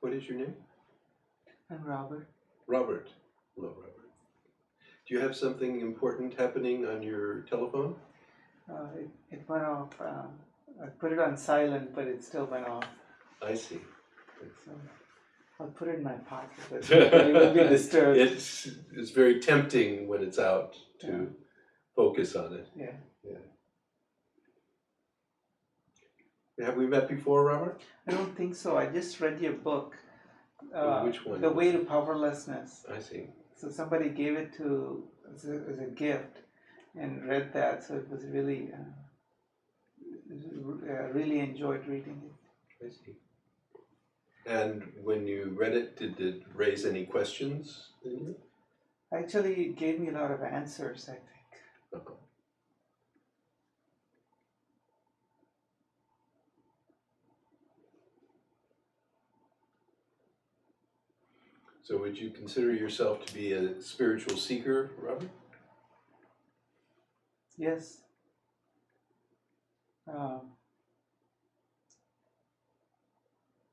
What is your name? I'm Robert. Robert. Hello, Robert. Do you have something important happening on your telephone? It went off. I put it on silent, but it still went off. I see. So I'll put it in my pocket, but it won't be disturbed. It's very tempting when it's out to focus on it. Yeah. Have we met before, Robert? I don't think so. I just read your book. Which one? The Way to Powerlessness. I see. So somebody gave it to as a gift, and read that. So it was really, really enjoyed reading it. I see. And when you read it, did it raise any questions in you? Actually, it gave me a lot of answers, I think. Uh-huh. So would you consider yourself to be a spiritual seeker, Robert? Yes.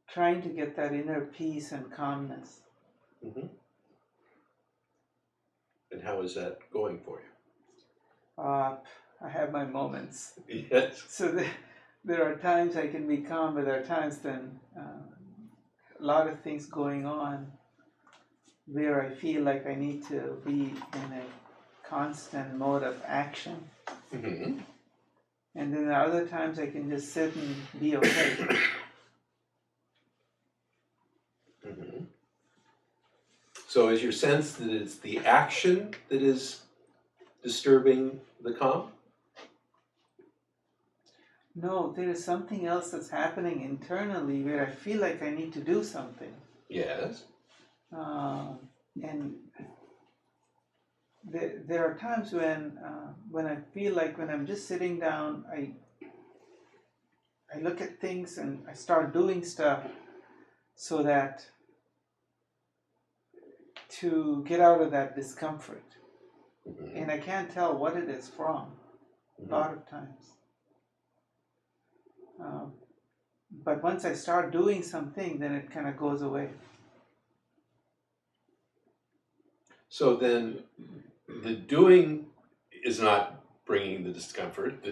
Trying to get that inner peace and calmness. Mm-hmm. And how is that going for you? I have my moments. Yes. So there are times I can be calm, but there are times then a lot of things going on where I feel like I need to be in a constant mode of action. Mm-hmm. And then there are other times I can just sit and be okay. Mm-hmm. So is your sense that it's the action that is disturbing the calm? No, there is something else that's happening internally where I feel like I need to do something. Yes. And there are times when I feel like when I'm just sitting down, I look at things and I start doing stuff so that to get out of that discomfort. Mm-hmm. And I can't tell what it is from a lot of times. But once I start doing something, then it kind of goes away. So then the doing is not bringing the discomfort.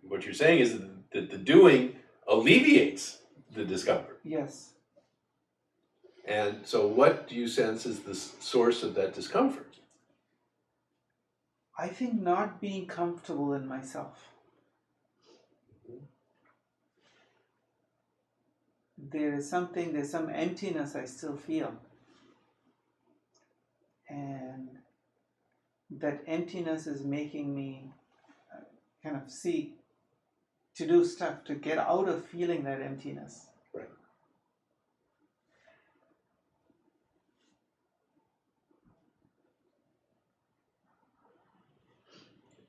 What you're saying is that the doing alleviates the discomfort. Yes. And so what do you sense is the source of that discomfort? I think not being comfortable in myself. There's some emptiness I still feel. And that emptiness is making me kind of seek to do stuff to get out of feeling that emptiness. Right.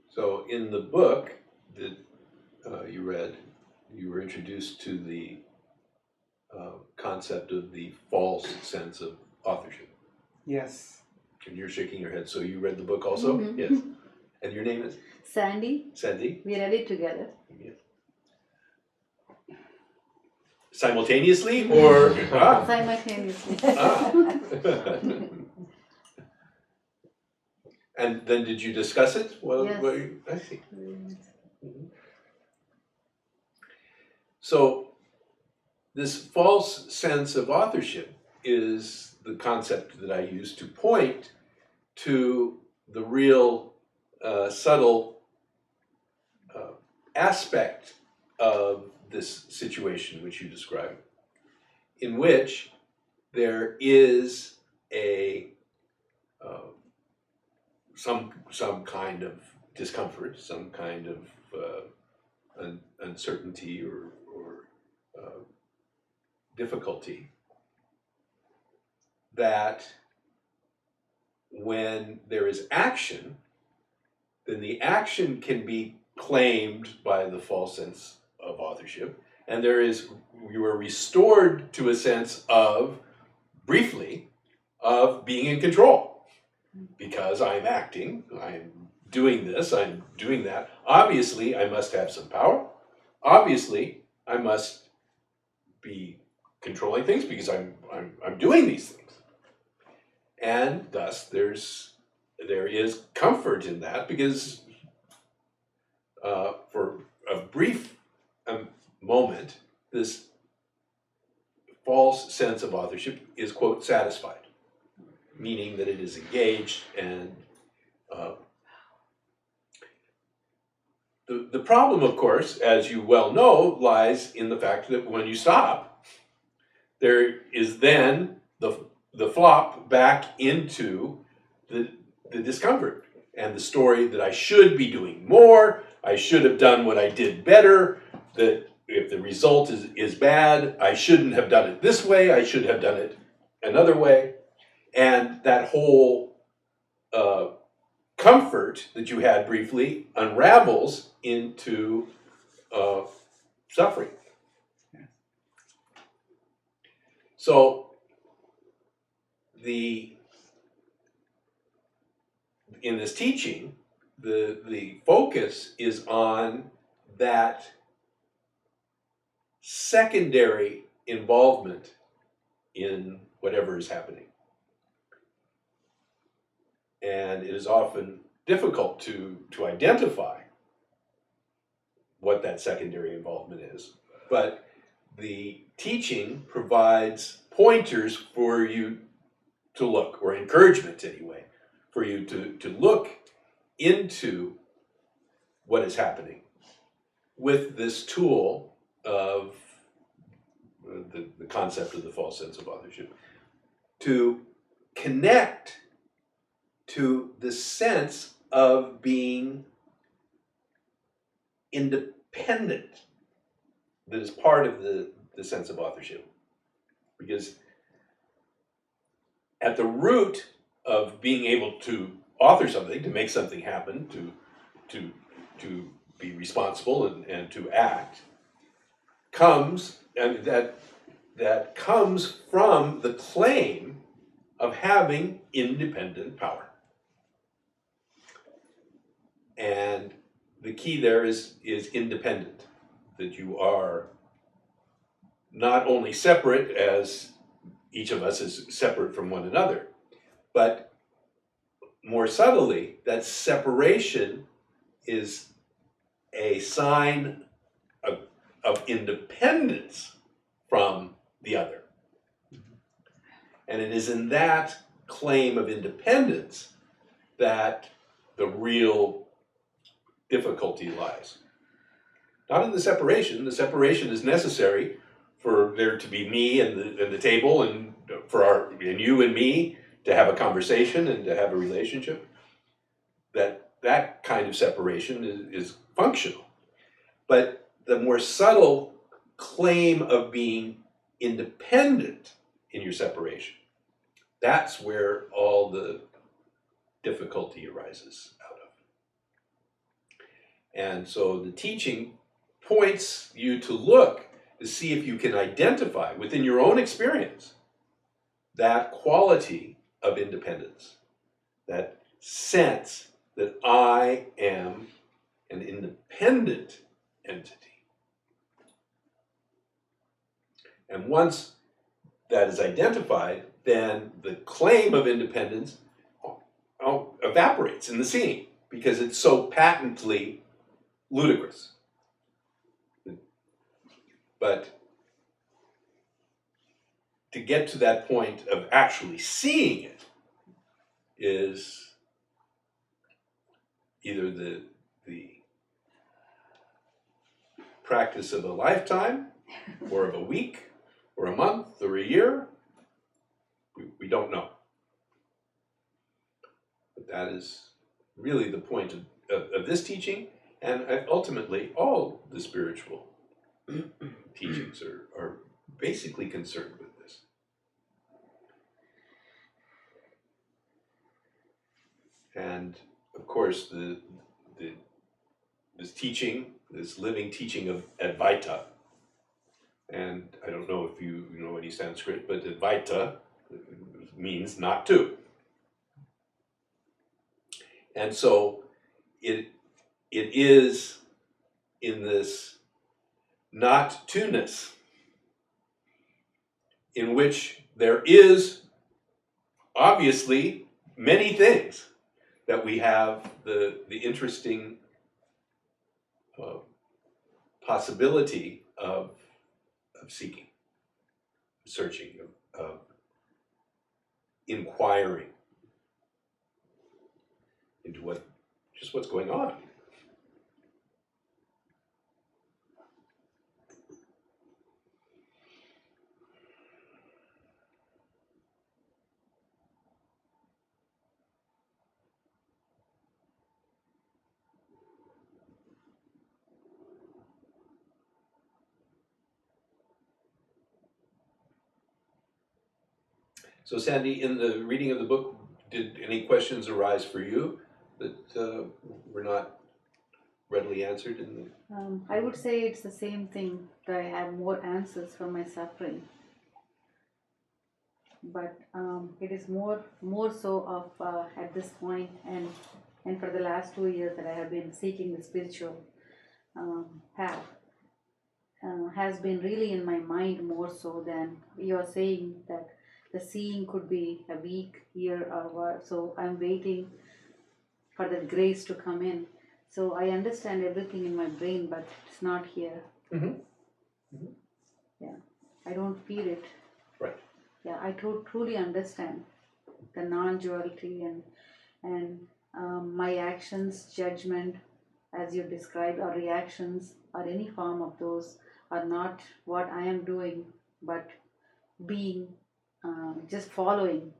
So in the book that you read, you were introduced to the concept of the false sense of authorship. Yes. And you're shaking your head. So you read the book also? Mm-hmm. Yes. And your name is? Sandy. Sandy? We read it together. Yes. Simultaneously or? Simultaneously. And then did you discuss it? Well, yes. I see. Mm-hmm. So this false sense of authorship is the concept that I use to point to the real subtle aspect of this situation which you describe, in which there is a some kind of discomfort, some kind of uncertainty or difficulty, that when there is action, then the action can be claimed by the false sense of authorship, and you are restored to a sense of, briefly, of being in control. Because I'm acting, I'm doing this, I'm doing that. Obviously, I must have some power. Obviously, I must be controlling things because I'm doing these things. And thus there is comfort in that because for a brief moment, this false sense of authorship is, quote, satisfied, meaning that it is engaged. And the problem, of course, as you well know, lies in the fact that when you stop, there is then the flop back into the discomfort and the story that I should be doing more, I should have done what I did better, that if the result is bad, I shouldn't have done it this way, I should have done it another way. And that whole comfort that you had briefly unravels into suffering. So in this teaching, the focus is on that secondary involvement in whatever is happening. And it is often difficult to identify what that secondary involvement is. But the teaching provides pointers for you to look, or encouragement anyway, for you to look into what is happening with this tool of the concept of the false sense of authorship, to connect to the sense of being independent that is part of the sense of authorship. Because at the root of being able to author something, to make something happen, to be responsible and to act, comes, and that comes from the claim of having independent power. And the key there is independent, that you are not only separate, as each of us is separate from one another, but more subtly, that separation is a sign of independence from the other. And it is in that claim of independence that the real difficulty lies. Not in the separation. The separation is necessary for there to be me and the table, and and you and me to have a conversation and to have a relationship. That kind of separation is functional. But the more subtle claim of being independent in your separation, that's where all the difficulty arises out of. And so the teaching points you to look to see if you can identify within your own experience that quality of independence, that sense that I am an independent entity. And once that is identified, then the claim of independence evaporates in the scene because it's so patently ludicrous. But to get to that point of actually seeing it is either the practice of a lifetime, or of a week, or a month, or a year. We don't know. But that is really the point of this teaching, and ultimately all the spiritual teachings are basically concerned with this. And of course, this teaching, this living teaching of Advaita, and I don't know if you know any Sanskrit, but Advaita means not to. And so it is in this not to-ness in which there is obviously many things that we have the interesting possibility of seeking, searching, of inquiring into what's going on. So Sandy, in the reading of the book, did any questions arise for you that were not readily answered in the... I would say it's the same thing, that I have more answers for my suffering. But it is more so of at this point and for the last 2 years that I have been seeking the spiritual path. Has been really in my mind more so than you are saying that the seeing could be a week, year, or what. So I'm waiting for that grace to come in. So I understand everything in my brain, but it's not here. Mm-hmm. Mm-hmm. Yeah, I don't feel it. Right. Yeah, I truly understand the non-duality and my actions, judgment, as you described, or reactions, or any form of those are not what I am doing, but being just following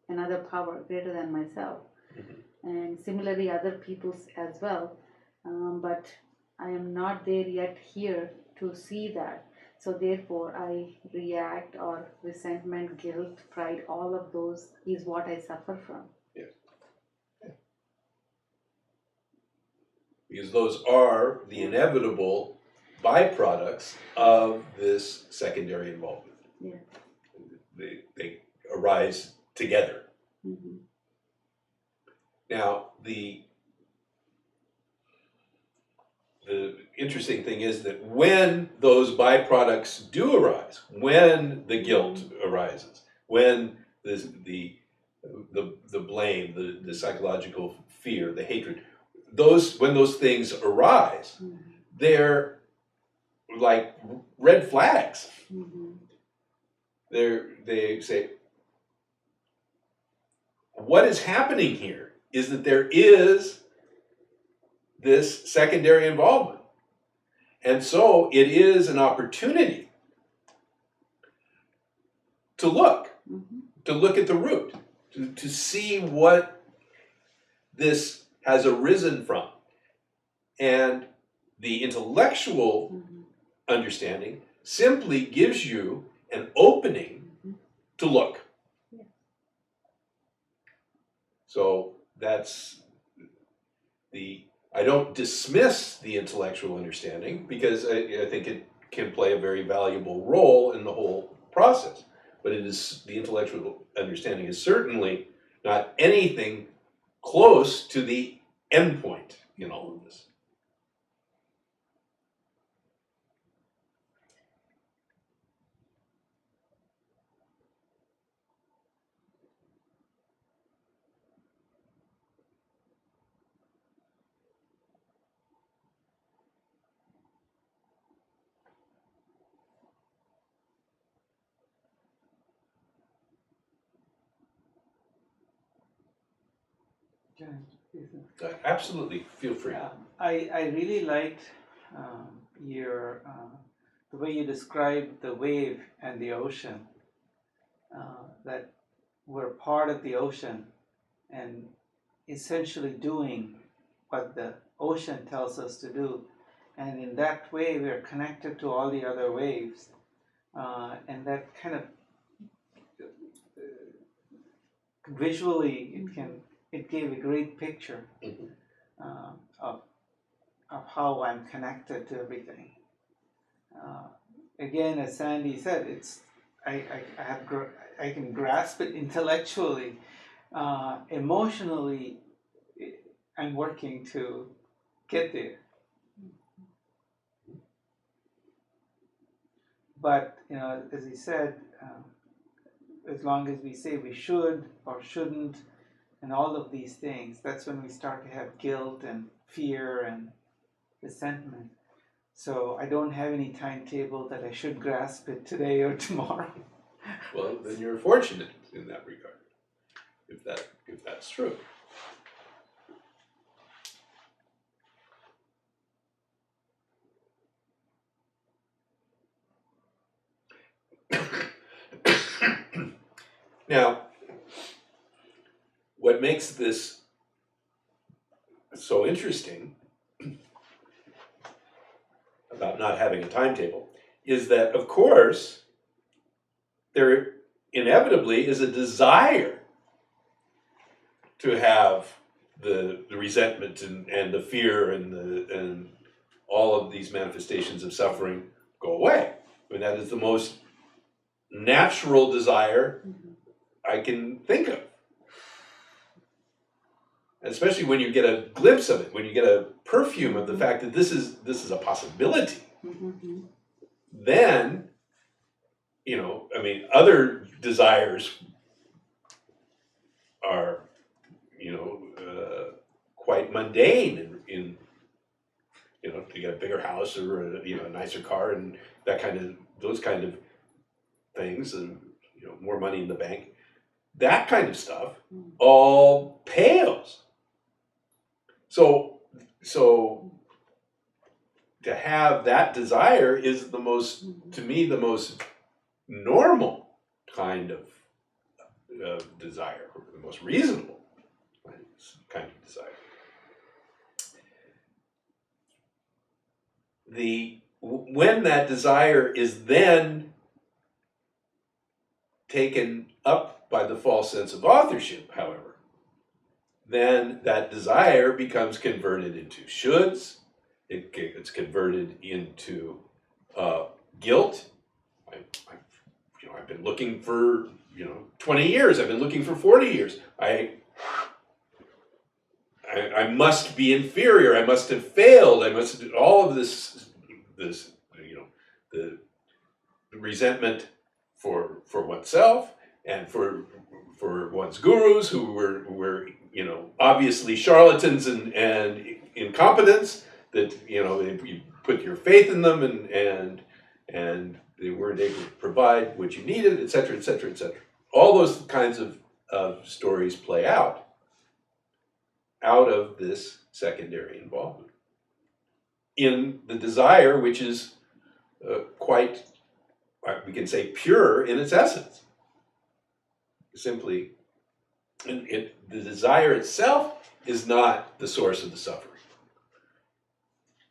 another power greater than myself. Mm-hmm. And similarly other people's as well. But I am not there yet here to see that. So therefore I react, or resentment, guilt, pride, all of those is what I suffer from. Yes. Yeah. Because those are the inevitable byproducts of this secondary involvement. Yeah. They arise together. Mm-hmm. Now, the interesting thing is that when those byproducts do arise, when the guilt arises, when the blame, the psychological fear, the hatred, when those things arise, Mm-hmm. they're like red flags. Mm-hmm. They say, what is happening here is that there is this secondary involvement. And so it is an opportunity to look at the root, to see what this has arisen from. And the intellectual understanding simply gives you an opening to look. Yeah. So that's I don't dismiss the intellectual understanding, because I think it can play a very valuable role in the whole process. But the intellectual understanding is certainly not anything close to the endpoint in all of this. Absolutely, feel free. I really liked the way you described the wave and the ocean, that we're part of the ocean and essentially doing what the ocean tells us to do. And in that way, we're connected to all the other waves. And that kind of visually, it gave a great picture of how I'm connected to everything. Again, as Sandy said, I can grasp it intellectually. Emotionally, I'm working to get there. But as he said, as long as we say we should or shouldn't, and all of these things, that's when we start to have guilt and fear and resentment. So I don't have any timetable that I should grasp it today or tomorrow. Well, then you're fortunate in that regard, if that's true. Now, what makes this so interesting about not having a timetable is that, of course, there inevitably is a desire to have the resentment and the fear and all of these manifestations of suffering go away. I mean, that is the most natural desire I can think of. Especially when you get a glimpse of it, when you get a perfume of the fact that this is a possibility. Mm-hmm. Then, I mean, other desires are, quite mundane in to get a bigger house or a nicer car and those kind of things, and more money in the bank, that kind of stuff all pales. So to have that desire is to me, the most normal kind of desire, or the most reasonable kind of desire. When that desire is then taken up by the false sense of authorship, however, then that desire becomes converted into shoulds. It's converted into guilt. I've been looking for 20 years. I've been looking for 40 years. I must be inferior. I must have failed. I must do all of this. The resentment for oneself and for one's gurus who were obviously charlatans and incompetents, that you put your faith in them and they weren't able to provide what you needed, etc., etc., etc. All those kinds of stories play out of this secondary involvement in the desire, which is quite, we can say, pure in its essence. Simply, the desire itself is not the source of the suffering.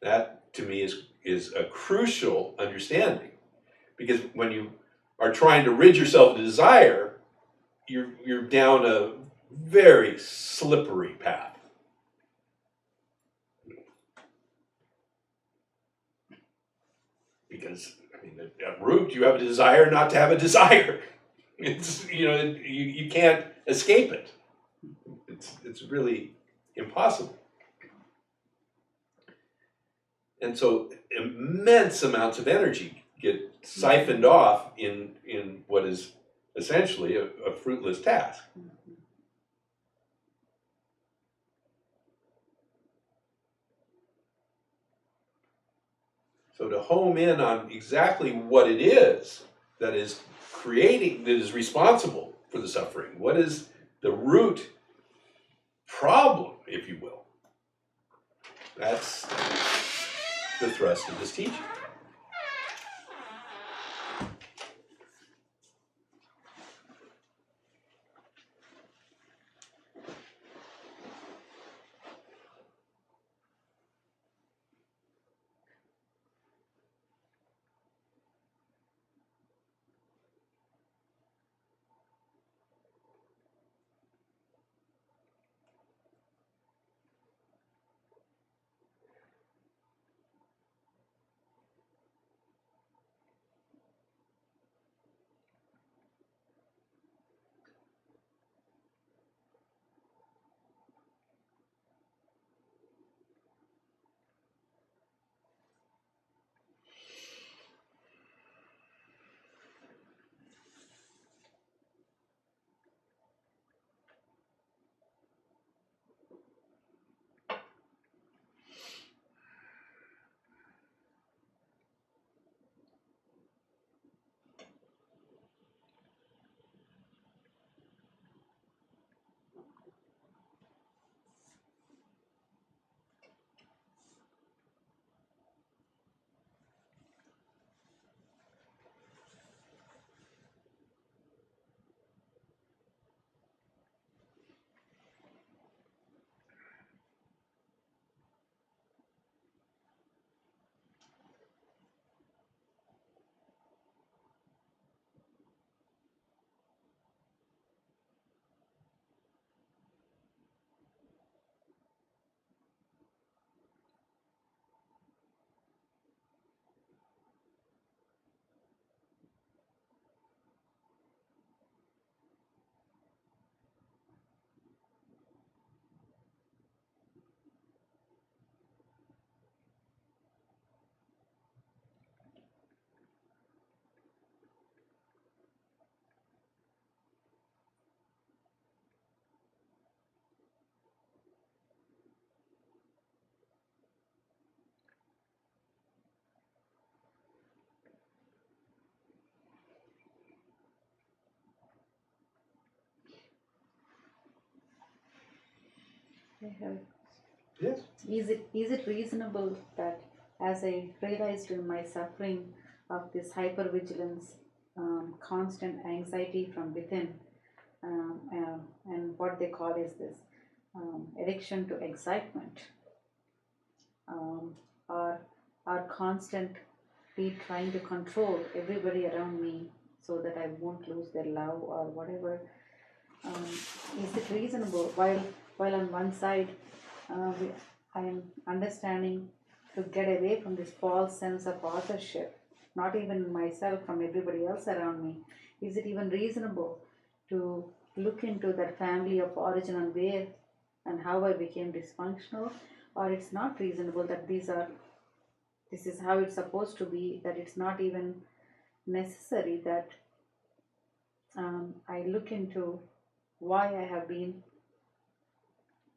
That, to me, is a crucial understanding, because when you are trying to rid yourself of desire, you're down a very slippery path. Because, I mean, at root, you have a desire not to have a desire. It's, you can't escape it. It's really impossible. And so immense amounts of energy get siphoned off in what is essentially a fruitless task. So to home in on exactly what it is that is responsible for the suffering, what is the root problem, if you will, that's the thrust of this teaching. I have. Yes. Is it reasonable that as I realized in my suffering of this hypervigilance, constant anxiety from within, and what they call is this addiction to excitement, um, or constantly trying to control everybody around me so that I won't lose their love or whatever. Is it reasonable? While on one side, I am understanding to get away from this false sense of authorship, not even myself, from everybody else around me. Is it even reasonable to look into that family of origin and where and how I became dysfunctional? Or it's not reasonable that this is how it's supposed to be, that it's not even necessary that I look into why I have been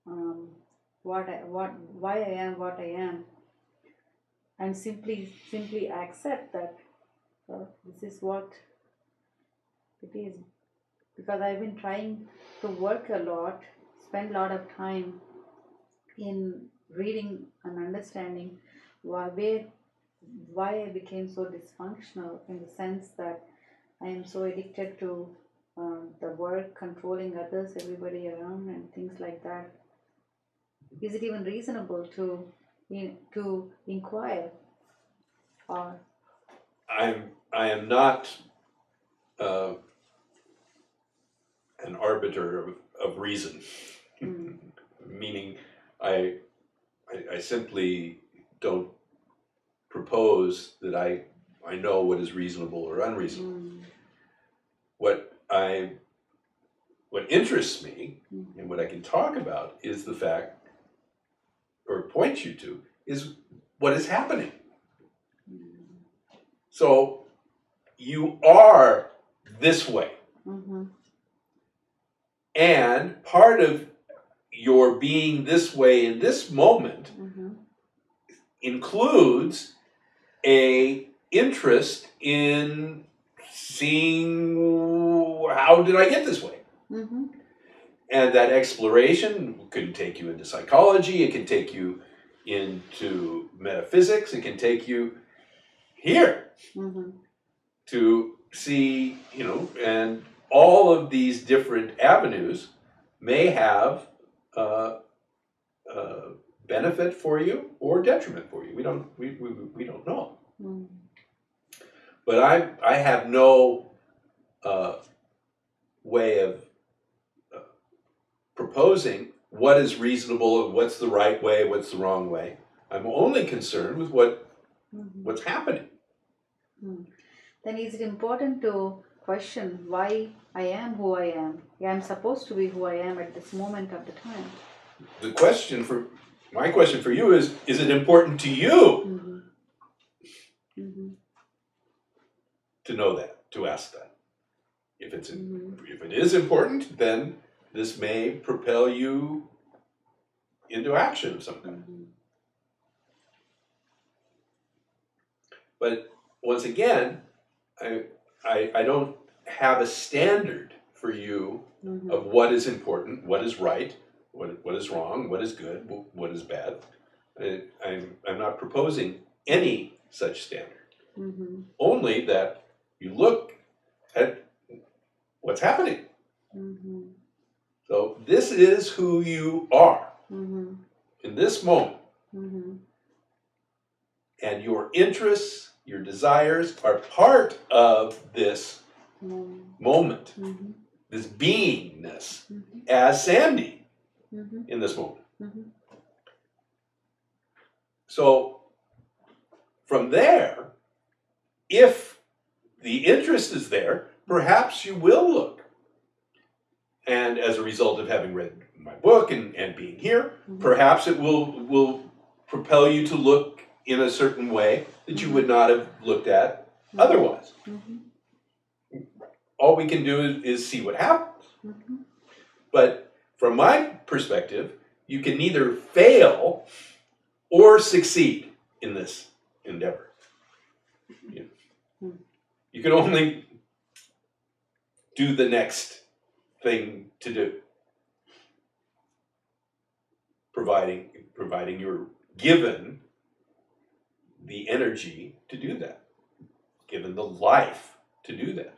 um, why I am what I am, and simply accept that this is what it is, because I've been trying to work a lot, spend a lot of time in reading and understanding why I became so dysfunctional, in the sense that I am so addicted to the work, controlling others, everybody around, and things like that. Is it even reasonable to inquire? Or I am not uh, an arbiter of reason, meaning I simply don't propose that I know what is reasonable or unreasonable. What interests me and what I can talk about is the fact, or point you to, is what is happening. So you are this way. And part of your being this way in this moment includes a interest in seeing how did I get this way. And that exploration can take you into psychology, it can take you into metaphysics, it can take you here to see, and all of these different avenues may have benefit for you or detriment for you. We don't know. But I have no way of proposing what is reasonable and what's the right way, what's the wrong way. I'm only concerned with what's happening. Then is it important to question why I am who I am? Yeah, I'm supposed to be who I am at this moment of the time. My question for you is it important to you to know that, to ask that? If it is important, then this may propel you into action of some kind. But once again, I don't have a standard for you of what is important, what is right, what is wrong, what is good, what is bad. I'm not proposing any such standard. Only that you look at what's happening. So this is who you are in this moment. And your interests, your desires are part of this moment, this beingness as Sandy in this moment. So from there, if the interest is there, perhaps you will look. And as a result of having read my book and being here, perhaps it will propel you to look in a certain way that you would not have looked at otherwise. All we can do is see what happens. But from my perspective, you can neither fail or succeed in this endeavor. You can only do the next thing to do. providing you're given the energy to do that, given the life to do that.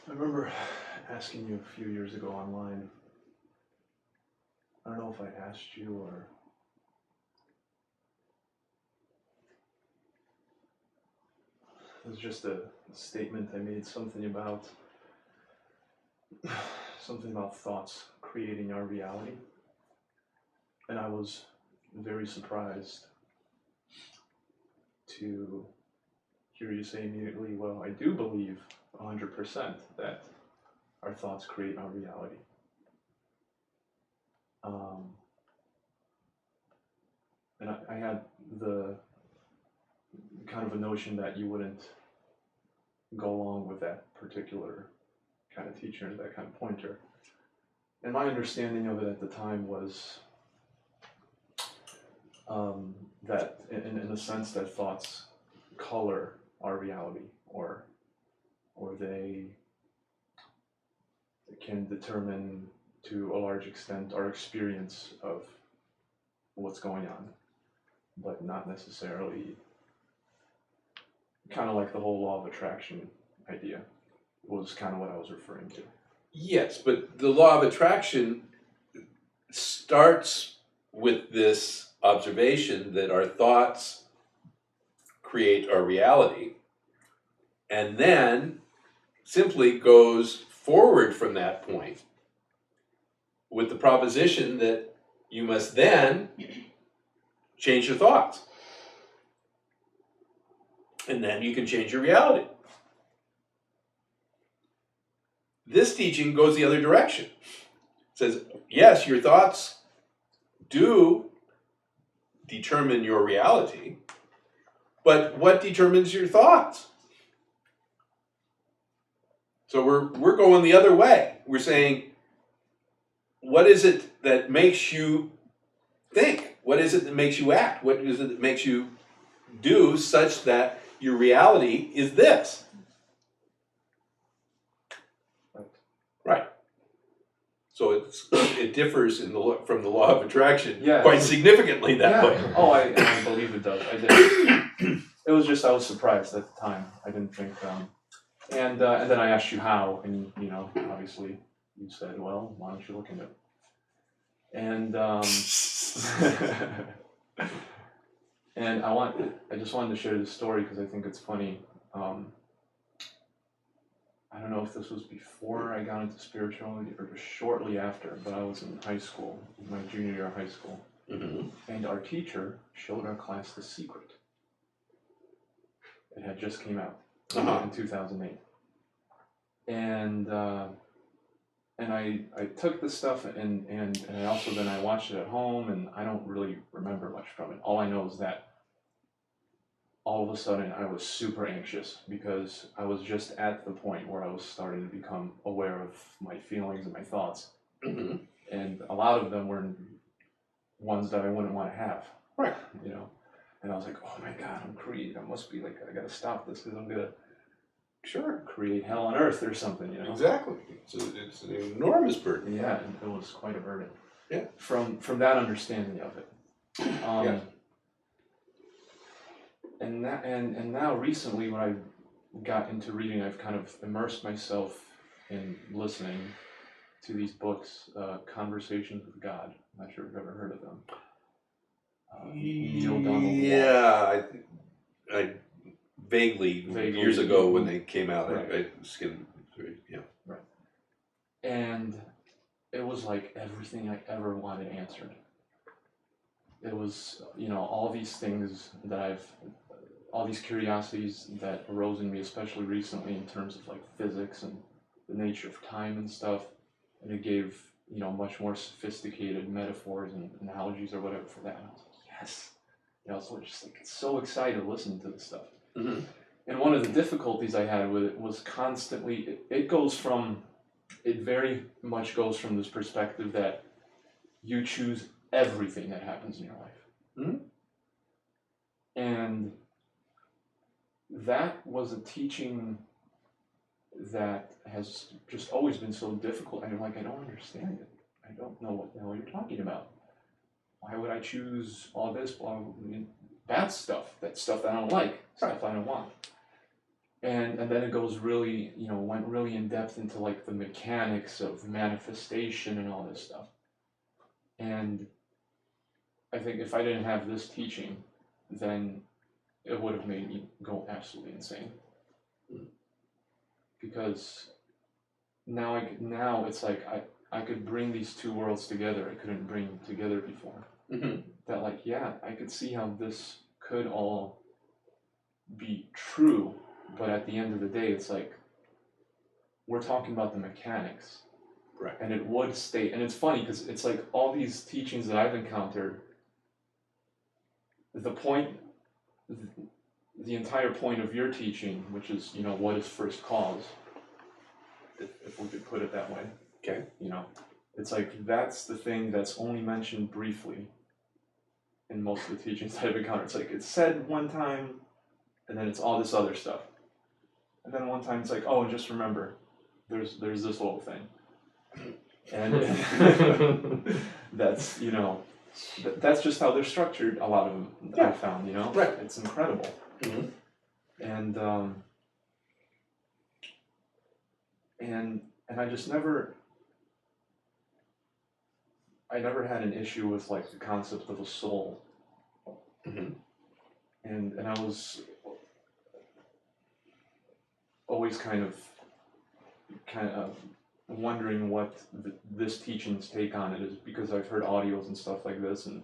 I remember asking you a few years ago online. I don't know if I asked you or it was just a statement I made, something about thoughts creating our reality. And I was very surprised to hear you say immediately, well, I do believe 100% that our thoughts create our reality. And I had the kind of a notion that you wouldn't go along with that particular kind of teacher, that kind of pointer. And my understanding of it at the time was that in the sense that thoughts color our reality, or they can determine to a large extent our experience of what's going on, but not necessarily, kind of like the whole law of attraction idea, was kind of what I was referring to. Yes, but the law of attraction starts with this observation that our thoughts create our reality, and then simply goes forward from that point with the proposition that you must then change your thoughts. And then you can change your reality. This teaching goes the other direction. It says, yes, your thoughts do determine your reality, but what determines your thoughts? So we're going the other way. We're saying, what is it that makes you think? What is it that makes you act? What is it that makes you do such that your reality is this? Right. So it differs from the law of attraction quite significantly that way. Oh, I believe it does. I did. It was just I was surprised at the time. I didn't think. And then I asked you how, and obviously you said, well, why don't you look into it? And and I just wanted to share this story because I think it's funny. I don't know if this was before I got into spirituality or just shortly after, but I was in high school, my junior year of high school, and our teacher showed our class The Secret. It had just came out in 2008, and I took the stuff and I also then I watched it at home, and I don't really remember much from it. All I know is that all of a sudden I was super anxious because I was just at the point where I was starting to become aware of my feelings and my thoughts. And a lot of them were ones that I wouldn't want to have. Right. And I was like, oh my God, I'm creating. I must be like, I gotta stop this because I'm gonna create hell on earth or something, Exactly. It's an enormous burden. Yeah, and it was quite a burden. Yeah. From that understanding of it. Yeah. And now recently when I got into reading, I've kind of immersed myself in listening to these books, Conversations with God. I'm not sure if you've ever heard of them. Neil Donald Walsh. Yeah, I vaguely years ago when they came out, right. I skimmed through it. Yeah. Right. And it was like everything I ever wanted answered. It was, all these things that all these curiosities that arose in me, especially recently in terms of like physics and the nature of time and stuff. And it gave, much more sophisticated metaphors and analogies or whatever for that. And I was like, yes. So just like so excited listening to this stuff. And one of the difficulties I had with it was constantly, it very much goes from this perspective that you choose everything that happens in your life. And that was a teaching that has just always been so difficult. I'm like, I don't understand it. I don't know what the hell you're talking about. Why would I choose all this bad stuff? That stuff that I don't like, stuff I don't want. And then it goes really, went really in depth into like the mechanics of manifestation and all this stuff. And I think if I didn't have this teaching, then it would have made me go absolutely insane. Because now it's like I could bring these two worlds together I couldn't bring together before. That like, yeah, I could see how this could all be true, but at the end of the day, it's like we're talking about the mechanics. Right. And it would stay, and it's funny because it's like all these teachings that I've encountered, the entire point of your teaching, which is, what is first cause, if we could put it that way. Okay. It's like that's the thing that's only mentioned briefly in most of the teachings that I've encountered. It's like it's said one time, and then it's all this other stuff. And then one time it's like, oh, and just remember, there's this little thing. And that's, that's just how they're structured, a lot of them, I found, Right. It's incredible. And and I just never had an issue with like the concept of a soul. Mhm. And I was always kind of wondering what this teaching's take on it is, because I've heard audios and stuff like this, and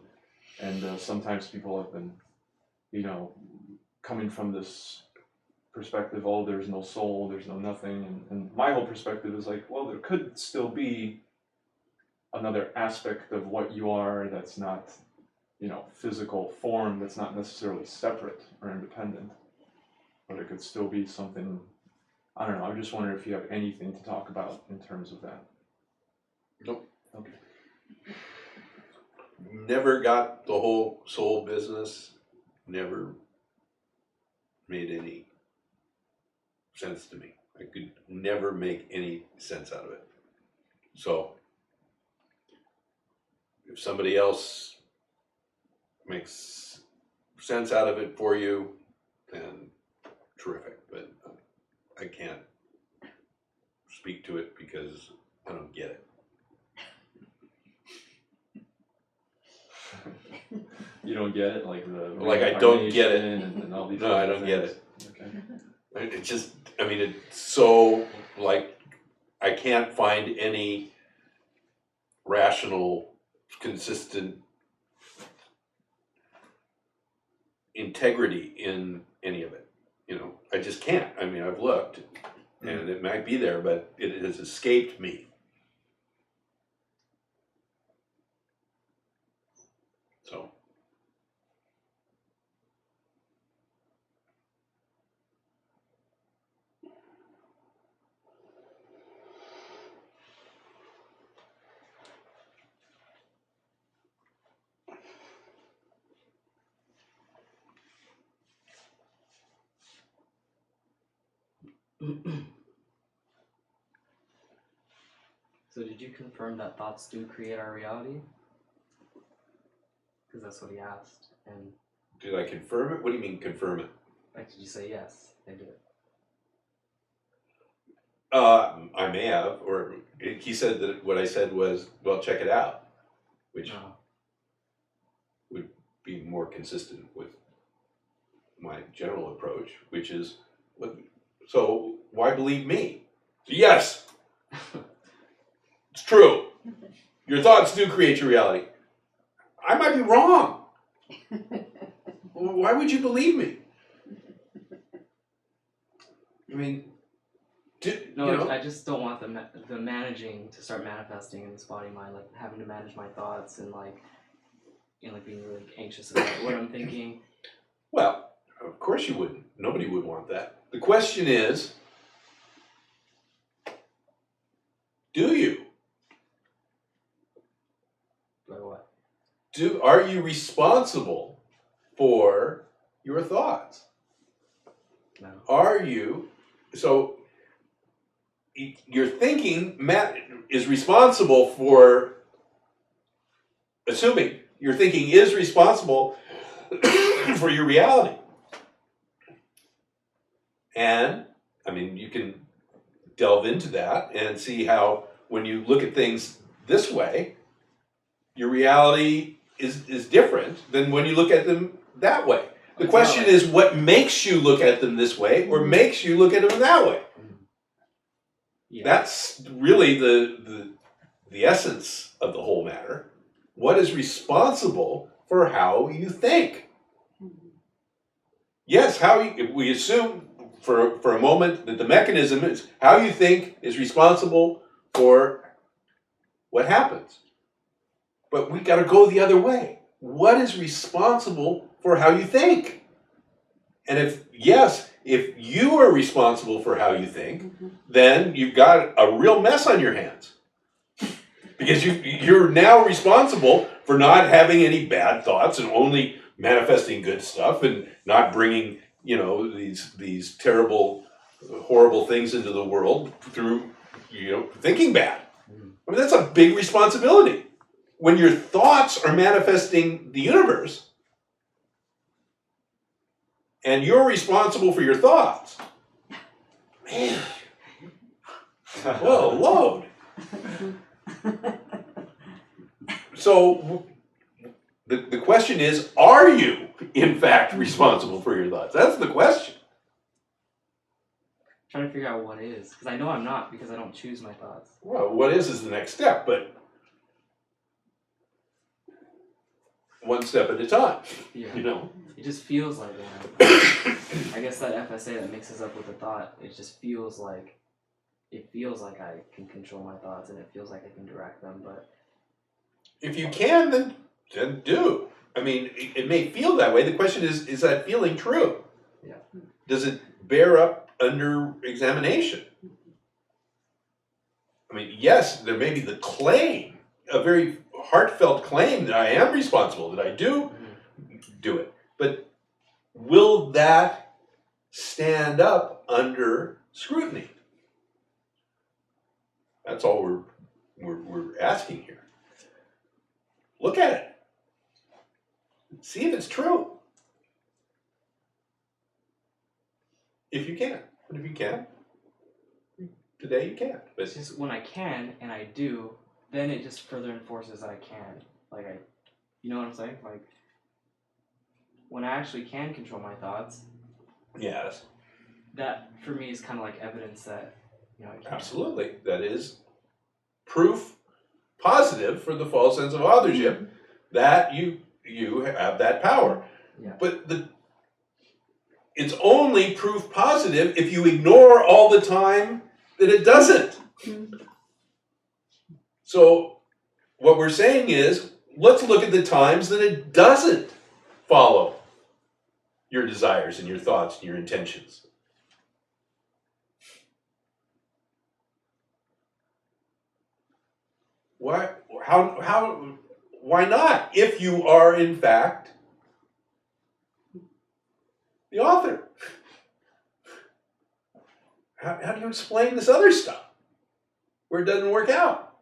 sometimes people have been, coming from this perspective, oh, there's no soul, there's no nothing, and my whole perspective is like, well, there could still be another aspect of what you are that's not, physical form, that's not necessarily separate or independent, but it could still be something. I don't know. I'm just wondering if you have anything to talk about in terms of that. Nope. Okay. Never got the whole soul business. Never made any sense to me. I could never make any sense out of it. So if somebody else makes sense out of it for you, then terrific. But I can't speak to it because I don't get it. You don't get it, like the Like, I don't get it. and all these. No, I other don't get things. Okay. It just, I mean, it's so, like, I can't find any rational, consistent integrity in any of it. I just can't. I mean, I've looked, and it might be there, but it has escaped me. So. So did you confirm that thoughts do create our reality? Because that's what he asked. And Did I confirm it? What do you mean confirm it? like, did you say yes, they do? I may have, or he said that what I said was, well, check it out, which No. would be more consistent with my general approach, which is, so why believe me? Yes, it's true. Your thoughts do create your reality. I might be wrong. Why would you believe me? I mean, I just don't want the managing to start manifesting in this body mind, like having to manage my thoughts and like being really anxious about what I'm thinking. Well, of course you wouldn't. Nobody would want that. The question is, do you? But what? Are you responsible for your thoughts? No. Are you? So your thinking is responsible for, assuming your thinking is responsible for your reality. And, I mean, you can delve into that and see how when you look at things this way, your reality is different than when you look at them that way. The question is what makes you look at them this way or makes you look at them that way. Yeah. That's really the essence of the whole matter. What is responsible for how you think? Yes, if we assume for a moment that the mechanism is how you think is responsible for what happens. But we got to go the other way. What is responsible for how you think? And if you are responsible for how you think, then you've got a real mess on your hands. Because you're now responsible for not having any bad thoughts and only manifesting good stuff and not bringing, these terrible, horrible things into the world through, thinking bad. I mean, that's a big responsibility. When your thoughts are manifesting the universe, and you're responsible for your thoughts, man, Well, load. So the question is, are you in fact responsible for your thoughts? That's the question. Trying to figure out what is, because I know I'm not, because I don't choose my thoughts. Well, what is the next step, but one step at a time, Yeah. you know? It just feels like that. I guess that FSA that mixes up with the thought, it just feels like, I can control my thoughts and it feels like I can direct them, but If you can, then do. I mean, it may feel that way. The question is that feeling true? Yeah. Does it bear up under examination? I mean, yes, there may be the claim, a very heartfelt claim that I am responsible, that I do do it. But will that stand up under scrutiny? That's all we're asking here. Look at it. See if it's true. If you can. But if you can't, today you can't. But it's just when I can and I do, then it just further enforces that I can. Like you know what I'm saying? Like when I actually can control my thoughts, yes, that for me is kind of like evidence that I can. absolutely. That is proof positive for the false sense of authorship that you have that power. Yeah. But it's only proof positive if you ignore all the time that it doesn't. So what we're saying is, let's look at the times that it doesn't follow your desires and your thoughts and your intentions. Why not? If you are in fact the author. How do you explain this other stuff where it doesn't work out?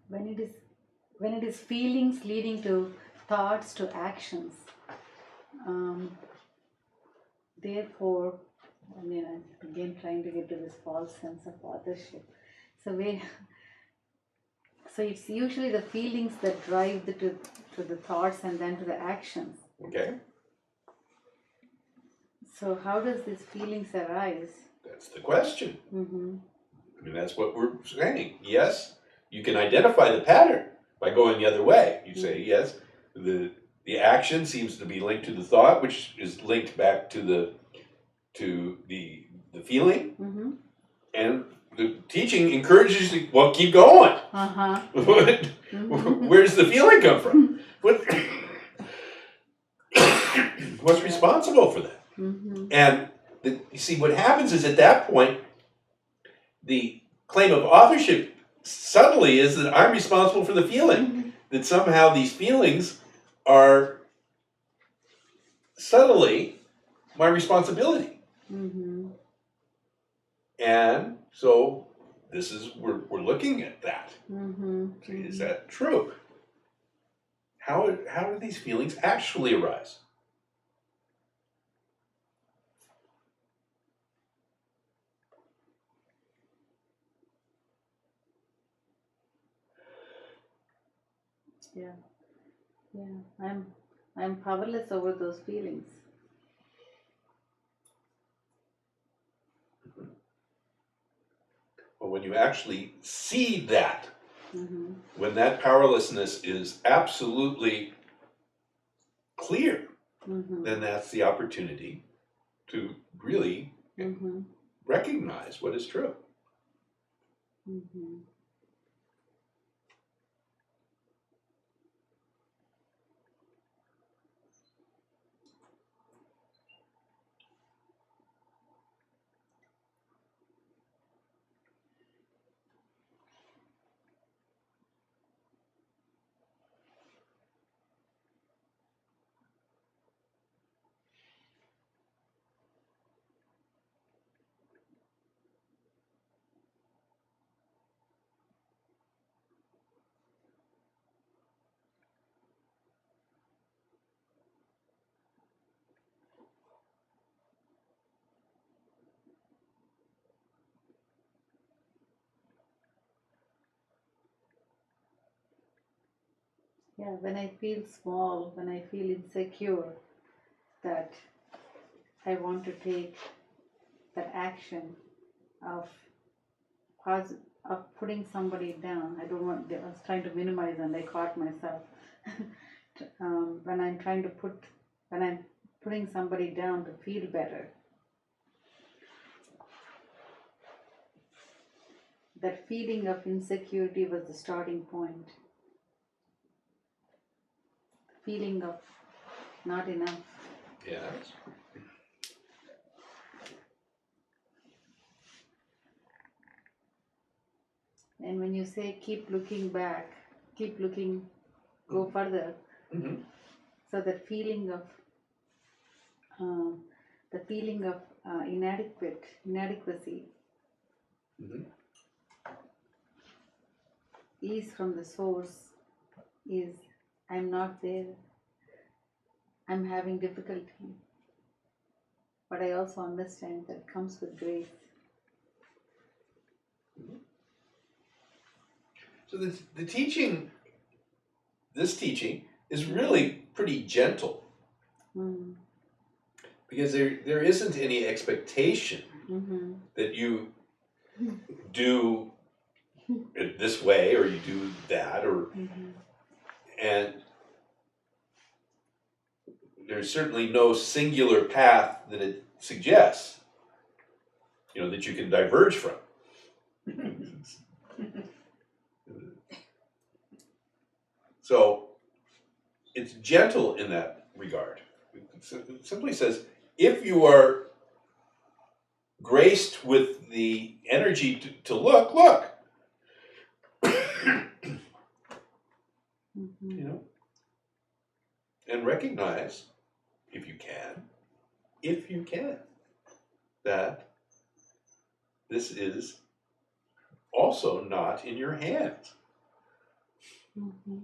When it is feelings leading to thoughts to actions, therefore, I mean, I'm again trying to get to this false sense of authorship. So it's usually the feelings that drive to the thoughts and then to the actions. Okay? So how does these feelings arise? That's the question. Mm-hmm. I mean, that's what we're saying. Yes, you can identify the pattern by going the other way. You say, yes, the action seems to be linked to the thought, which is linked back to the feeling. Mm-hmm. And the teaching encourages you to, well, keep going. Uh-huh. Where does the feeling come from? What's responsible for that? Mm-hmm. And you see, what happens is at that point, the claim of authorship subtly is that I'm responsible for the feeling. That somehow these feelings are subtly my responsibility. Mm-hmm. And so this is, we're looking at that. Mm-hmm. Is that true? How do these feelings actually arise? Yeah. I'm powerless over those feelings. Well, when you actually see that, Mm-hmm. when that powerlessness is absolutely clear, Mm-hmm. then that's the opportunity to really Mm-hmm. recognize what is true. Mm-hmm. Yeah, when I feel small, when I feel insecure, that I want to take that action of of putting somebody down. I don't want. I was trying to minimize, and I caught myself. When I'm trying to when I'm putting somebody down to feel better, that feeling of insecurity was the starting point. Feeling of not enough. Yes. And when you say keep looking back, keep looking, go further. Mm-hmm. So that feeling of inadequacy Mm-hmm. is from the source. Is I'm not there. I'm having difficulty. But I also understand that comes with grace. So the teaching, this teaching, is really pretty gentle Mm. because there isn't any expectation Mm-hmm. that you do it this way or you do that, or Mm-hmm. and there's certainly no singular path that it suggests, that you can diverge from. So it's gentle in that regard. It simply says, if you are graced with the energy to look, look. Mm-hmm. And recognize, if you can, that this is also not in your hands. Mm-hmm.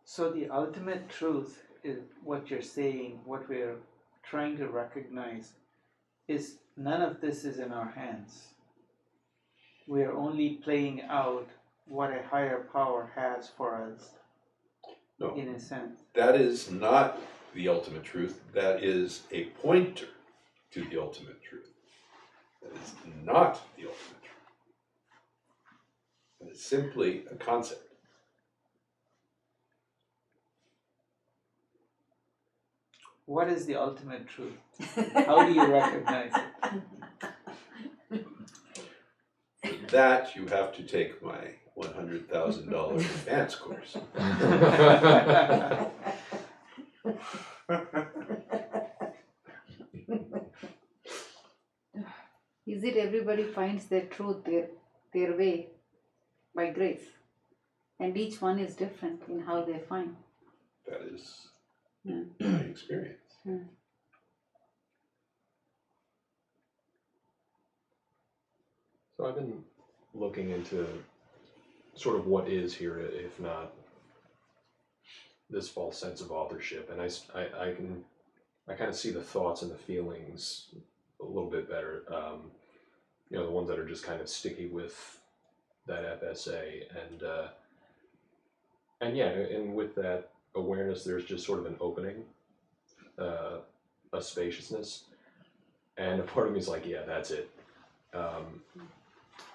So the ultimate truth is what you're saying, what we're trying to recognize is none of this is in our hands. We are only playing out what a higher power has for us, No, in a sense. that is not the ultimate truth. That is a pointer to the ultimate truth. That is not the ultimate truth. It is simply a concept. What is the ultimate truth? How do you recognize it? For that, you have to take my $100,000 advance course. Is it everybody finds their truth, their way, by grace? And each one is different in how they find. That is Yeah. my experience. Yeah. So I've been looking into sort of what is here, if not this false sense of authorship, and I kind of see the thoughts and the feelings a little bit better. The ones that are just kind of sticky with that FSA, and yeah, and with that awareness, there's just sort of an opening, a spaciousness, and a part of me is like, yeah, that's it.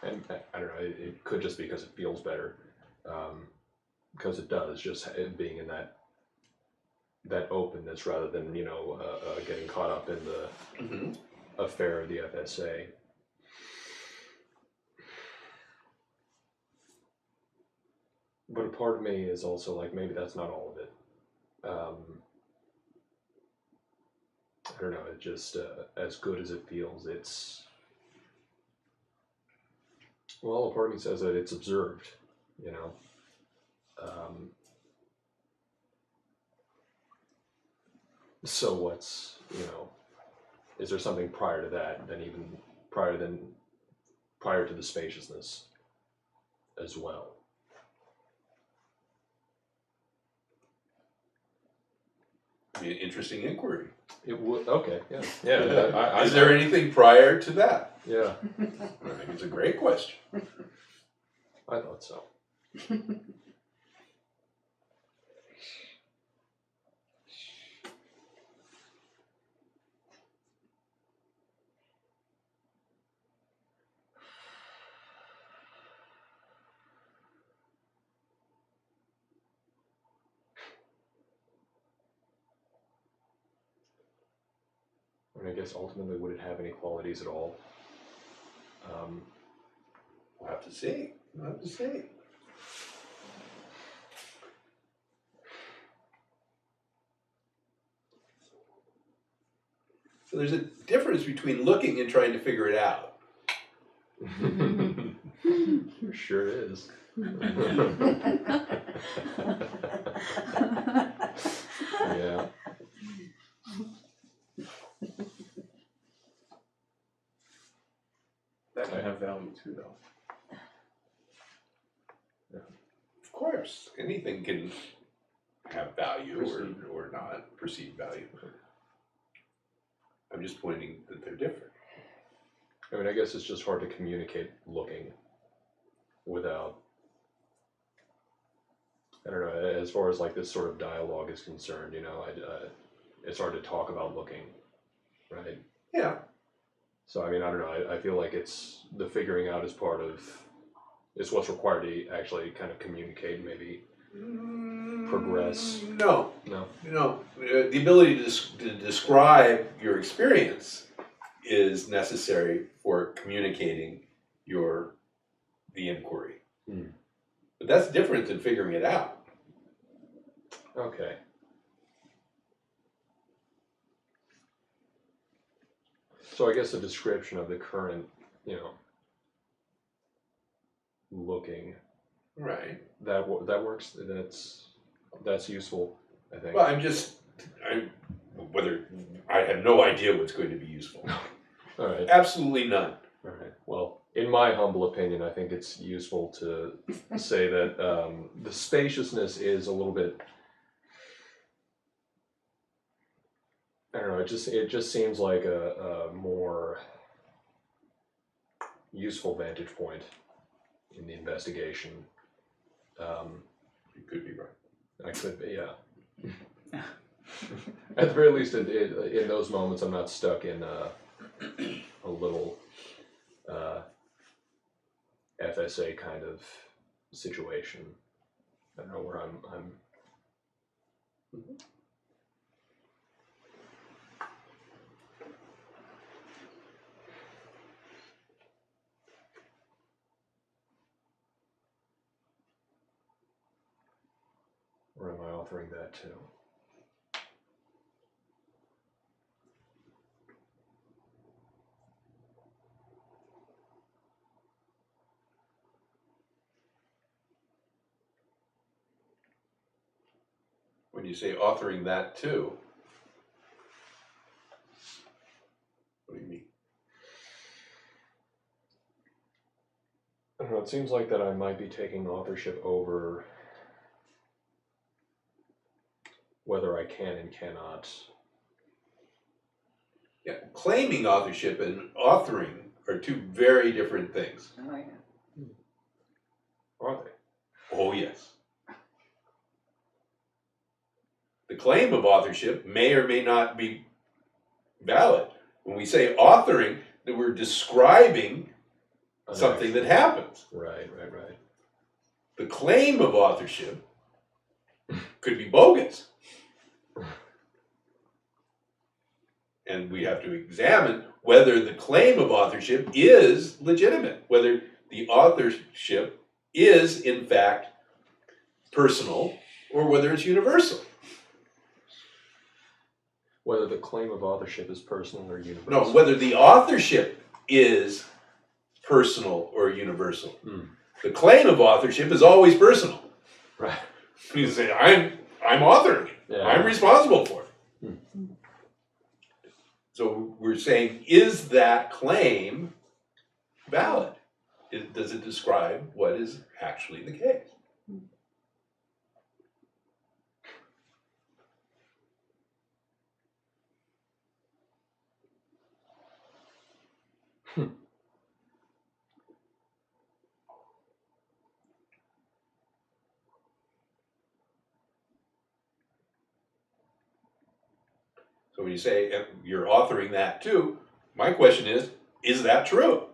And I don't know, it could just be because it feels better, because it does, just it being in that openness rather than getting caught up in the Mm-hmm. affair of the FSA. But a part of me is also like, maybe that's not all of it. I don't know, it just, as good as it feels, well, a part of me says that it's observed, so what's, is there something prior to that, prior to the spaciousness as well? Be an interesting inquiry. It would. Okay. Yeah. Yeah. Is there anything prior to that? Yeah. I think it's a great question. I thought so. And I guess ultimately, would it have any qualities at all? We'll have to see. We'll have to see. So there's a difference between looking and trying to figure it out. There sure is. Yeah. That can have value too, though. Of course, anything can have value or not, perceived value. I'm just pointing that they're different. I mean, I guess it's just hard to communicate looking without, I don't know, as far as like this sort of dialogue is concerned, you know, it's hard to talk about looking, right? Yeah. So, I mean, I don't know, I feel like it's the figuring out is part of, it's what's required to actually kind of communicate and maybe progress. No. No? The ability to describe your experience is necessary for communicating the inquiry. But that's different than figuring it out. Okay. So I guess a description of the current, you know, looking, Right. that works. That's useful, I think. Well, I have no idea what's going to be useful. All right. Absolutely none. All right. Well, in my humble opinion, I think it's useful to say that the spaciousness is a little bit. I don't know. It just seems like a more useful vantage point in the investigation. You could be right. I could be, yeah. At the very least, in those moments, I'm not stuck in a little FSA kind of situation. I don't know where I'm. Or am I authoring that too? When you say authoring that too, what do you mean? I don't know, it seems like that I might be taking authorship over whether I can and cannot. Yeah, claiming authorship and authoring are two very different things. Oh, yeah. Are they? Oh, yes. The claim of authorship may or may not be valid. When we say authoring, that we're describing something that happens. Right. The claim of authorship could be bogus. And we have to examine whether the claim of authorship is legitimate, whether the authorship is, in fact, personal, or whether it's universal. Whether the claim of authorship is personal or universal. No, whether the authorship is personal or universal. The claim of authorship is always personal. Right. You say, I'm authoring it. Yeah. I'm responsible for it. So we're saying, is that claim valid? Does it describe what is actually the case? So when you say you're authoring that too, my question is that true?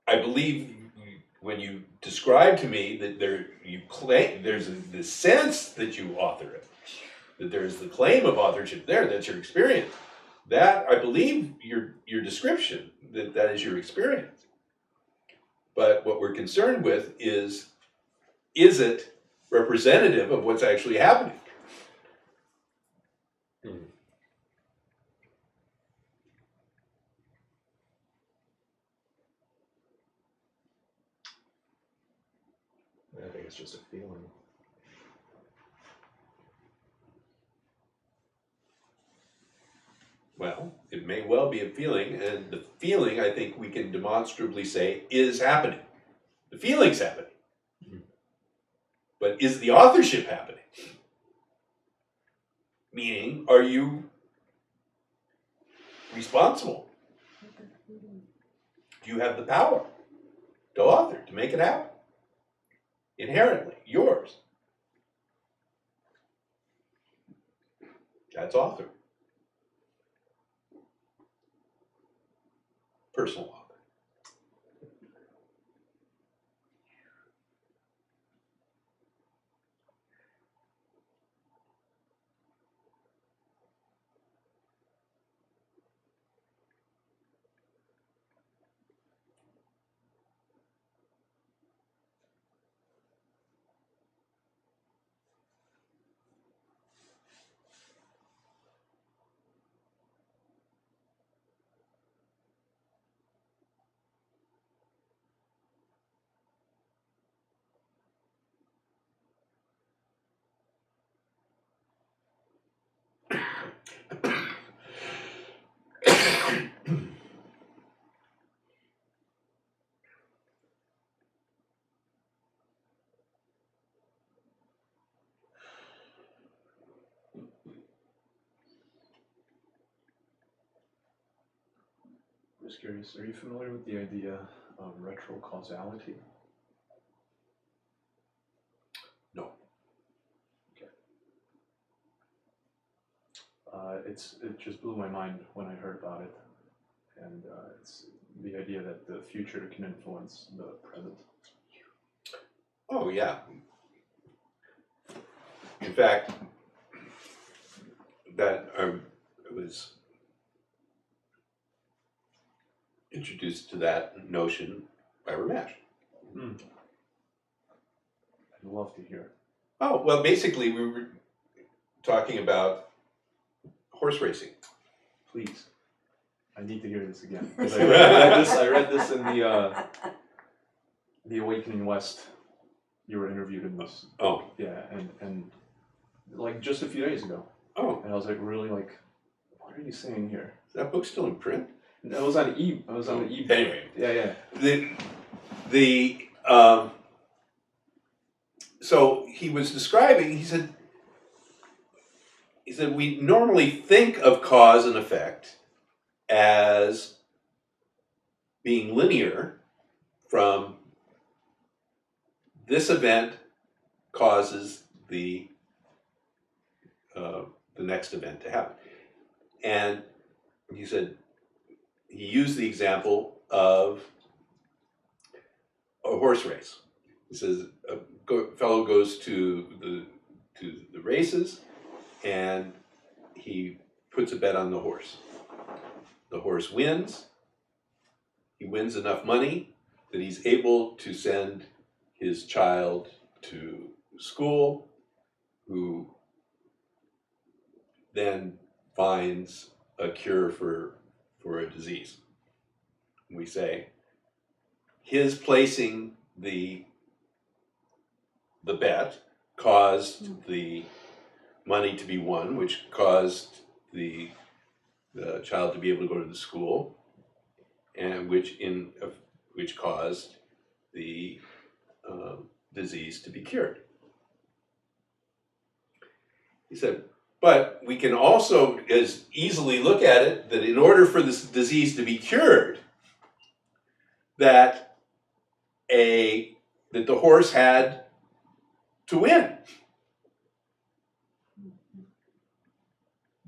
I believe when you describe to me that you claim there's the sense that you author it, that there's the claim of authorship there, that's your experience. That I believe your description that is your experience. But what we're concerned with is it representative of what's actually happening? I think it's just a feeling. Well, it may well be a feeling, and the feeling, I think we can demonstrably say, is happening. The feeling's happening. But is the authorship happening? Meaning, are you responsible? Do you have the power to author, to make it happen? Inherently, yours. That's author. Personal author. I'm just curious, are you familiar with the idea of retro-causality? No. Okay. It just blew my mind when I heard about it, and it's the idea that the future can influence the present. Oh, yeah. In fact, that I was introduced to that notion by Ramesh. I'd love to hear. Oh, well, basically, we were talking about horse racing. Please, I need to hear this again. 'Cause I read this in the Awakening West. You were interviewed in this. Oh. Yeah, and like just a few days ago. Oh, And I was like, really, like, what are you saying here? is that book still in print? And I was on an e. Anyway. Yeah. So he was describing, he said we normally think of cause and effect as being linear from this event causes the next event to happen. And he said, he used the example of a horse race. He says a fellow goes to the races and he puts a bet on the horse. The horse wins. He wins enough money that he's able to send his child to school, who then finds a cure for a disease. We say his placing the bet caused the money to be won, which caused the child to be able to go to the school, and which caused the disease to be cured. He said, but we can also as easily look at it that in order for this disease to be cured, that a that the horse had to win.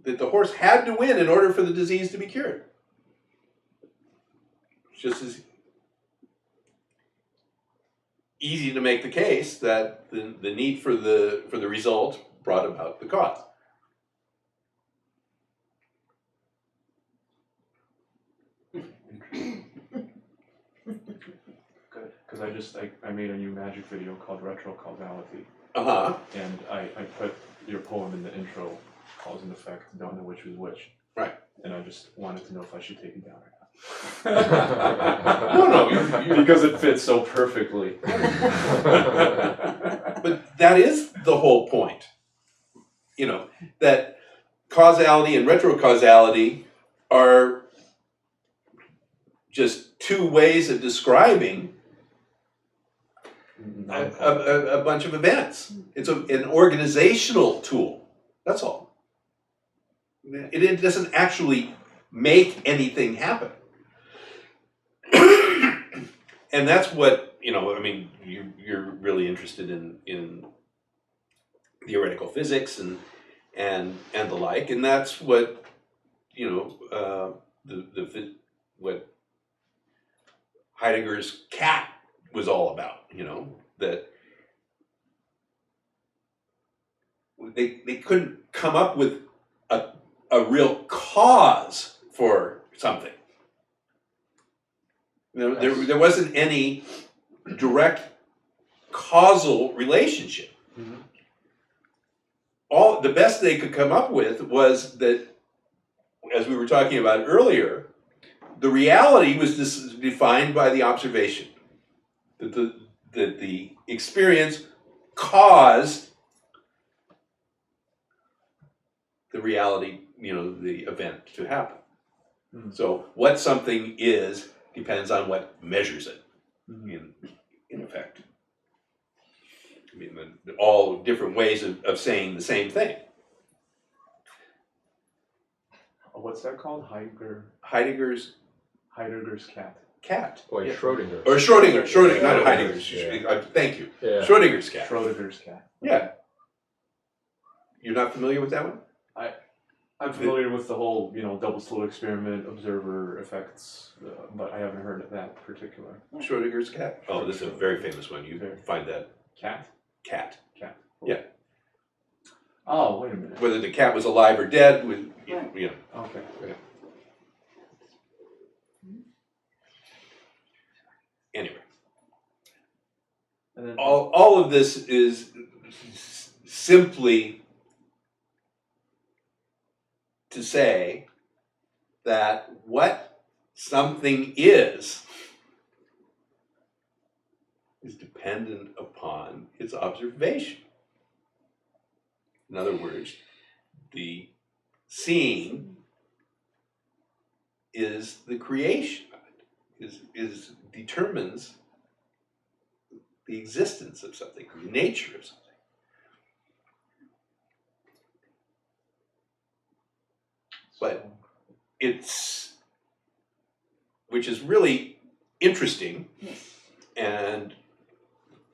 That the horse had to win in order for the disease to be cured. It's just as easy to make the case that the need for the result brought about the cause. Good, because I made a new magic video called Retro Causality, Uh-huh. and I put your poem in the intro, cause and effect, don't know which was which. Right. And I just wanted to know if I should take it down or not. No, because it fits so perfectly. But that is the whole point. You know, that causality and retrocausality are just two ways of describing a bunch of events. It's an organizational tool. That's all. It doesn't actually make anything happen. And that's what, you know, I mean, you're really interested in theoretical physics and the like, and that's what, you know, what Heidegger's cat was all about, you know, that they couldn't come up with a real cause for something. There wasn't any direct causal relationship. Mm-hmm. All the best they could come up with was that, as we were talking about earlier, the reality was defined by the observation. That the experience caused the reality, you know, the event to happen. Mm-hmm. So what something is depends on what measures it, Mm-hmm. in effect. I mean, all different ways of saying the same thing. What's that called? Heidegger's cat. cat. Like Yeah. Schrodinger. Or Schrodinger, Yeah, not yeah, Heidegger's. yeah. Thank you. Yeah. Schrodinger's cat. Schrodinger's cat. Yeah. You're not familiar with that one? I'm familiar with the whole, you know, double slit experiment, observer effects, but I haven't heard of that particular. Schrodinger's cat? Oh, this is a very famous one. You Very. find that Cat? cat. Cat. Yeah. Oh, wait a minute. Whether the cat was alive or dead, you know. Okay. Yeah. Anyway, And then all of this is simply to say that what something is dependent upon its observation. In other words, the seeing is the creation of it, determines the existence of something, the nature of something. But it's, which is really interesting and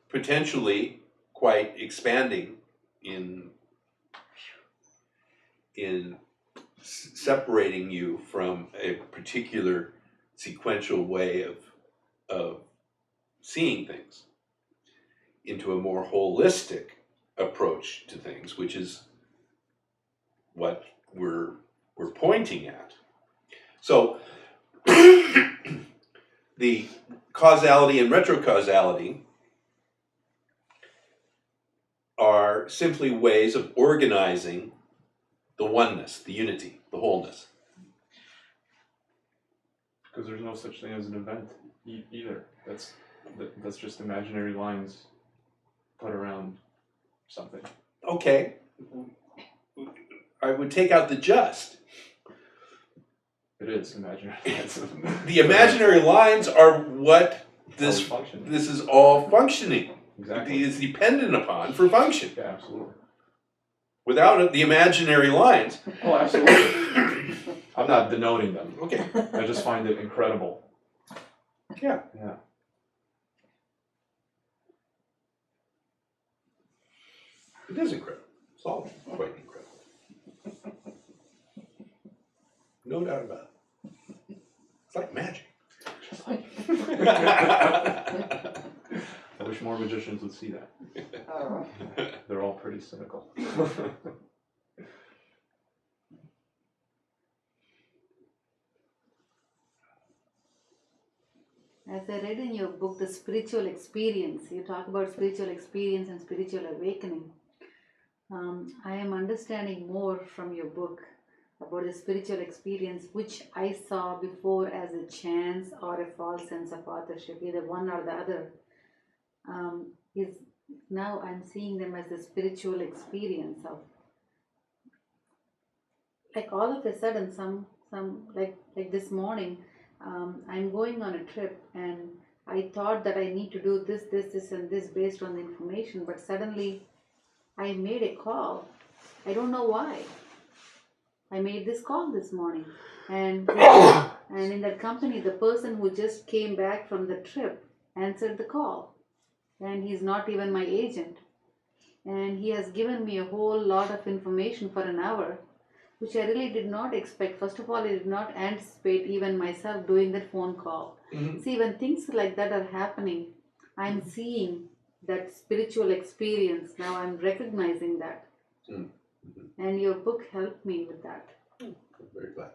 potentially quite expanding in separating you from a particular sequential way of seeing things into a more holistic approach to things, which is what we're pointing at. So the causality and retrocausality are simply ways of organizing the oneness, the unity, the wholeness. because there's no such thing as an event either. That's just imaginary lines put around something. Okay, I would take out the just. It is imaginary. The imaginary lines are what this function. this is all functioning. Exactly. Is dependent upon for function. Yeah, absolutely. Without it, the imaginary lines. Oh, absolutely. I'm not denoting them. Okay. I just find it incredible. Yeah. Yeah. It is incredible. It's all quite incredible. No doubt about it. It's like magic. I wish more magicians would see that. Oh. They're all pretty cynical. As I read in your book, The Spiritual Experience, you talk about spiritual experience and spiritual awakening. I am understanding more from your book about the spiritual experience, which I saw before as a chance or a false sense of authorship, either one or the other. Is now I'm seeing them as a spiritual experience of, like, all of a sudden, some like this morning, I'm going on a trip and I thought that I need to do this, and this based on the information, but suddenly I made a call. I don't know why. I made this call this morning, and in that company, the person who just came back from the trip answered the call, and he's not even my agent, and he has given me a whole lot of information for an hour, which I really did not expect. First of all, I did not anticipate even myself doing that phone call. Mhm. See, when things like that are happening, I'm seeing that spiritual experience. Now I'm recognizing that. Mhm. And your book helped me with that. I'm very glad.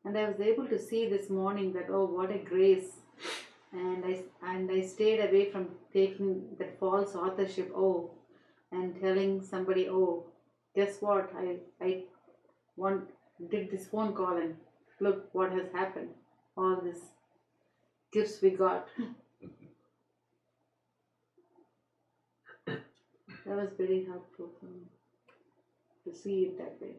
And I was able to see this morning that, oh, what a grace. And I stayed away from taking that false authorship, oh, and telling somebody, oh, guess what? I did this phone call and look what has happened. All these gifts we got. That was very helpful for me to see it that way.